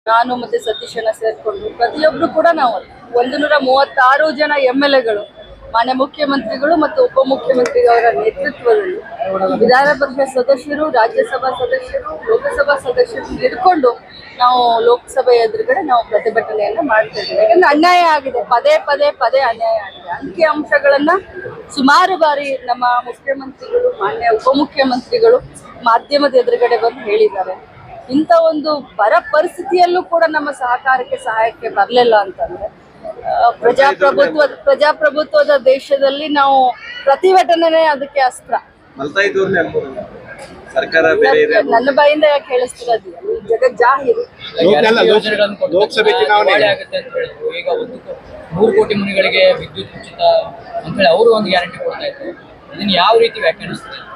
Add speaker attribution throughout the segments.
Speaker 1: ನಾನು ಮತ್ತೆ ಸತೀಶನ ಸೇರ್ಕೊಂಡು ಪ್ರತಿಯೊಬ್ರು ಕೂಡ ನಾವು 136 ಜನ MLAಗಳು ಮಾನ್ಯ ಮುಖ್ಯಮಂತ್ರಿಗಳು ಮತ್ತು ಉಪಮುಖ್ಯಮಂತ್ರಿಯವರ ನೇತೃತ್ವದಲ್ಲಿ ವಿಧಾನ ಪರಿಷತ್ ಸದಸ್ಯರು, ರಾಜ್ಯಸಭಾ ಸದಸ್ಯರು, ಲೋಕಸಭಾ ಸದಸ್ಯರು ಹಿಡ್ಕೊಂಡು ನಾವು ಲೋಕಸಭೆ ಎದುರುಗಡೆ ನಾವು ಪ್ರತಿಭಟನೆಯನ್ನ ಮಾಡ್ತಾ ಇದ್ದೀವಿ. ಯಾಕಂದ್ರೆ ಅನ್ಯಾಯ ಆಗಿದೆ, ಪದೇ ಪದೇ ಪದೇ ಅನ್ಯಾಯ ಆಗಿದೆ. ಅಂಕಿ ಅಂಶಗಳನ್ನ ಸುಮಾರು ಬಾರಿ ನಮ್ಮ ಮುಖ್ಯಮಂತ್ರಿಗಳು, ಮಾನ್ಯ ಉಪಮುಖ್ಯಮಂತ್ರಿಗಳು ಮಾಧ್ಯಮದ ಎದುರುಗಡೆ ಬಂದು ಹೇಳಿದ್ದಾರೆ. ಇಂಥ ಒಂದು ಬರ ಪರಿಸ್ಥಿತಿಯಲ್ಲೂ ಕೂಡ ನಮ್ಮ ಸಹಾಯಕ್ಕೆ ಬರಲಿಲ್ಲ ಅಂತಂದ್ರೆ ಪ್ರಜಾಪ್ರಭುತ್ವದ ದೇಶದಲ್ಲಿ ನಾವು ಪ್ರತಿಭಟನೆ ಅದಕ್ಕೆ ಅಸ್ತ್ರ. ನನ್ನ ಬಾಯಿಂದ ಯಾಕೆ ಹೇಳಿಸ್ತಿರೋದು, ಜಗತ್ ಜಾಹೀರು.
Speaker 2: ಲೋಕಸಭೆ ಚುನಾವಣೆ ಆಗುತ್ತೆ ಅಂತ ಹೇಳಿದ್ರು. ಈಗ 3 ಕೋಟಿ ಮನೆಗಳಿಗೆ ವಿದ್ಯುತ್ ಉಚಿತ ಅಂತ ಹೇಳಿ ಅವರು ಒಂದು ಗ್ಯಾರಂಟಿ ಕೊಡ್ತಾ ಇದ್ರು. ಇದನ್ನ ಯಾವ ರೀತಿ ವ್ಯಾಖ್ಯಾನಿಸ್ತಾರೆ?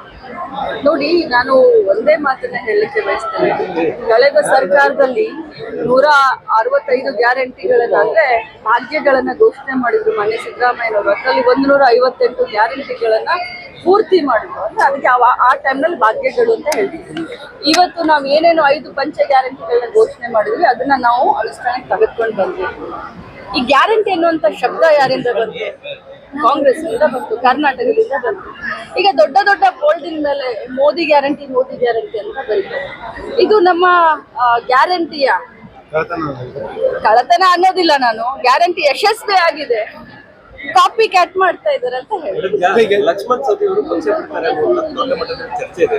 Speaker 1: ನೋಡಿ, ನಾನು ಒಂದೇ ಮಾತನ್ನ ಹೇಳಲಿಕ್ಕೆ ಬಯಸ್ತೇನೆ. ಕಳೆದ ಸರ್ಕಾರದಲ್ಲಿ 165 ಗ್ಯಾರಂಟಿಗಳನ್ನ ಅಂದ್ರೆ ಭಾಗ್ಯಗಳನ್ನ ಘೋಷಣೆ ಮಾಡಿದ್ರು ಮಾನ್ಯ ಸಿದ್ದರಾಮಯ್ಯನವರು. ಅದರಲ್ಲಿ 158 ಗ್ಯಾರಂಟಿಗಳನ್ನ ಪೂರ್ತಿ ಮಾಡಿದ್ರು. ಅಂದ್ರೆ ಅದಕ್ಕೆ ಆ ಟೈಮ್ನಲ್ಲಿ ಭಾಗ್ಯಗಳು ಅಂತ ಹೇಳ್ತಿದ್ವಿ. ಇವತ್ತು ನಾವು ಏನೇನು 5 ಪಂಚ ಗ್ಯಾರಂಟಿಗಳನ್ನ ಘೋಷಣೆ ಮಾಡಿದ್ವಿ ಅದನ್ನ ನಾವು ಅನುಷ್ಠಾನಕ್ಕೆ ತೆಗೆದುಕೊಂಡು ಬಂದ್ವಿ. ಈ ಗ್ಯಾರಂಟಿ ಅನ್ನುವಂತ ಶಬ್ದ ಯಾರಿಂದ ಬಂತು? ಕಾಂಗ್ರೆಸ್ ಇಂದ ಬಂತು, ಕರ್ನಾಟಕದಿಂದ ಬಂತು. ಈಗ ದೊಡ್ಡ ದೊಡ್ಡ ಬೋಲ್ಡಿನ ಮೇಲೆ ಮೋದಿ ಗ್ಯಾರಂಟಿ ಅಂತ ಬರೀತಾರೆ. ಇದು ನಮ್ಮ ಗ್ಯಾರಂಟಿಯ ಕಳತನ ಅನ್ನೋದಿಲ್ಲ. ನಾನು ಗ್ಯಾರಂಟಿ ಯಶಸ್ವಿ ಆಗಿದೆ, ಕಾಪಿ ಕ್ಯಾಟ್ ಮಾಡ್ತಾ ಇದ್ದಾರೆ ಅಂತ ಹೇಳಿ.
Speaker 3: ಲಕ್ಷ್ಮಣ್ ಸವದಿ ಅವರು ಪಕ್ಷ ಬಿಡ್ತಾರೆ ದೊಡ್ಡ ಮಟ್ಟದಲ್ಲಿ ಚರ್ಚೆ ಇದೆ.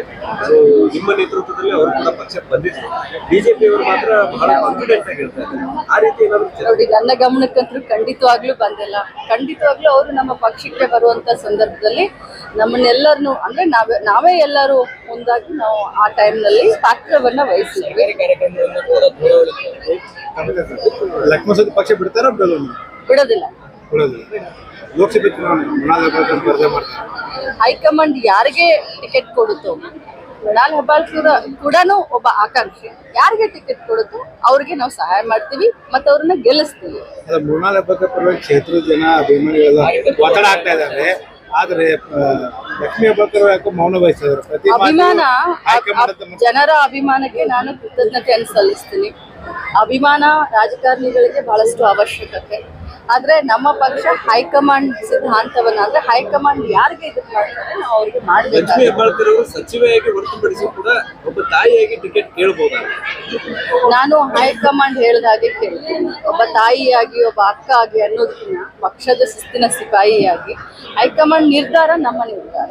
Speaker 3: ನಿಮ್ಮ ನೇತೃತ್ವದಲ್ಲಿ ಅವರು ಕೂಡ ಪಕ್ಷಕ್ಕೆ ಬಂದಿದ್ರು. ಬಿಜೆಪಿ ಅವರು ಮಾತ್ರ ಬಹಳ ಕಾನ್ಫಿಡೆಂಟ್ ಆಗಿರ್ತಾರೆ. ಆ ರೀತಿ
Speaker 1: ನೋಡಿ, ನನ್ನ ಗಮನಕ್ಕಂತೂ ಖಂಡಿತವಾಗ್ಲೂ ಬಂದಿಲ್ಲ. ಖಂಡಿತವಾಗ್ಲೂ ಅವರು ನಮ್ಮ ಪಕ್ಷಕ್ಕೆ ಬರುವಂತ ಸಂದರ್ಭದಲ್ಲಿ ನಮ್ಮನ್ನೆಲ್ಲರನ್ನು ಅಂದ್ರೆ ನಾವೇ ಎಲ್ಲರೂ ಮುಂದಾಗಿ ನಾವು ಆ ಟೈಮ್ನಲ್ಲಿ ಪಾತ್ರವನ್ನ ವಹಿಸಿದ್ವಿ.
Speaker 3: ಲಕ್ಷ್ಮಣ್ ಸವದಿ ಪಕ್ಷ ಬಿಡ್ತಾರ
Speaker 1: ಬಿಡೋದಿಲ್ಲ.
Speaker 3: ಲೋಕಸಭೆ ಚುನಾವಣೆ
Speaker 1: ಹೈಕಮಾಂಡ್ ಯಾರಿಗೆ ಟಿಕೆಟ್ ಕೊಡುತ್ತೋ, ಮೃಣಾಲ್ ಹೆಬ್ಬಾಳ್ಕರ್ ಕೂಡ ಒಬ್ಬ ಆಕಾಂಕ್ಷಿ, ಯಾರಿಗೆ ಟಿಕೆಟ್ ಕೊಡುತ್ತೋ ಅವ್ರಿಗೆ ನಾವು ಸಹಾಯ ಮಾಡ್ತೀವಿ ಮತ್ತು ಅವ್ರನ್ನ ಗೆಲ್ಲಿಸ್ತೀವಿ.
Speaker 3: ಮೃಣಾಲ್ ಹೆಬ್ಬಾಳ್ಕರ್ ಪರವಾಗಿ ಕ್ಷೇತ್ರದ ಜನ ಅಭಿಮಾನಿಗಳೆಲ್ಲ ಒತ್ತಡ ಆಗ್ತಾ ಇದ್ದಾರೆ. ಆದ್ರೆ ಲಕ್ಷ್ಮೀ ಹೆಬ್ಬಾಳ್ಕರ್ ಯಾಕೋ ಮೌನ ವಹಿಸಿದ್ದಾರೆ.
Speaker 1: ಜನರ ಅಭಿಮಾನಕ್ಕೆ ನಾನು ಕೃತಜ್ಞತೆ ಸಲ್ಲಿಸ್ತೀನಿ. ಅಭಿಮಾನ ರಾಜಕಾರಣಿಗಳಿಗೆ ಬಹಳಷ್ಟು ಅವಶ್ಯಕತೆ. ಆದ್ರೆ ನಮ್ಮ ಪಕ್ಷ ಹೈಕಮಾಂಡ್ ಸಿದ್ಧಾಂತವನ್ನ ಅಂದ್ರೆ ಹೈಕಮಾಂಡ್ ಯಾರಿಗೆ ಇದನ್ನ ಮಾಡ್ತಾರೆ ನಾವು ಅವ್ರಿಗೆ ಮಾಡಬೇಕು.
Speaker 3: ಲಕ್ಷ್ಮೀ ಹೆಬ್ಬಾಳ್ಕರ್ ಅವರು ಸಚಿವೆಯಾಗಿ ಹೊರತುಪಡಿಸಿ ಕೂಡ ಒಬ್ಬ ತಾಯಿಯಾಗಿ ಟಿಕೆಟ್ ಕೇಳಬಹುದಾ?
Speaker 1: ನಾನು ಹೈಕಮಾಂಡ್ ಹೇಳಿದ ಹಾಗೆ ಕೇಳ್ತೀನಿ. ಒಬ್ಬ ತಾಯಿಯಾಗಿ, ಒಬ್ಬ ಅಕ್ಕ ಆಗಿ ಅನ್ನೋದಕ್ಕಿಂತ ಪಕ್ಷದ ಶಿಸ್ತಿನ ಸಿಪಾಯಿಯಾಗಿ ಹೈಕಮಾಂಡ್ ನಿರ್ಧಾರ ನಮ್ಮ ನಿರ್ಧಾರ.